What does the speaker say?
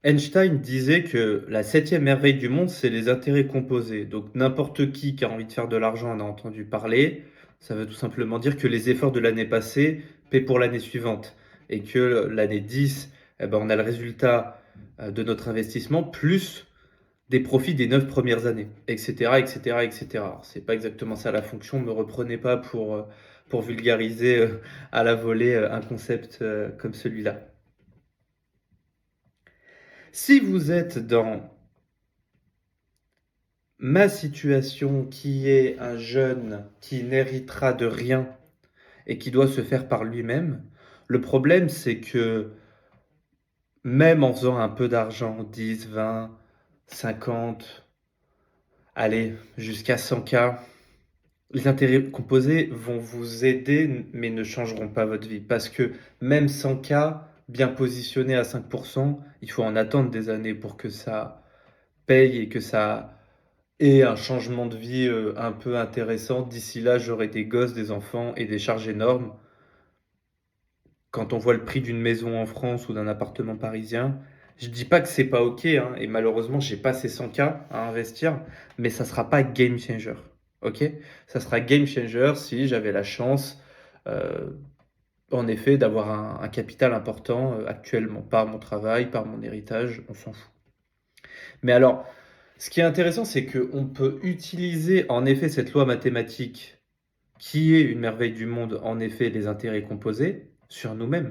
Einstein disait que la septième merveille du monde, c'est les intérêts composés. Donc n'importe qui a envie de faire de l'argent en a entendu parler. Ça veut tout simplement dire que les efforts de l'année passée paient pour l'année suivante. Et que l'année 10, eh ben, on a le résultat de notre investissement plus des profits des 9 premières années, etc., etc., etc. Alors, c'est pas exactement ça la fonction, me reprenez pas pour vulgariser à la volée un concept comme celui-là. Si vous êtes dans ma situation qui est un jeune qui n'héritera de rien et qui doit se faire par lui-même, le problème c'est que même en faisant un peu d'argent, 10, 20, 50, allez, jusqu'à 100K, les intérêts composés vont vous aider mais ne changeront pas votre vie. Parce que même 100K, bien positionné à 5%, il faut en attendre des années pour que ça paye et que ça et un changement de vie, un peu intéressant. D'ici là, j'aurai des gosses, des enfants et des charges énormes. Quand on voit le prix d'une maison en France ou d'un appartement parisien, je dis pas que c'est pas OK, hein, et malheureusement, j'ai pas ces 100K à investir, mais ça sera pas game changer, OK? Ça sera game changer si j'avais la chance, en effet, d'avoir un capital important, actuellement, par mon travail, par mon héritage, on s'en fout. Mais alors, ce qui est intéressant, c'est qu'on peut utiliser en effet cette loi mathématique qui est une merveille du monde, en effet, les intérêts composés, sur nous-mêmes.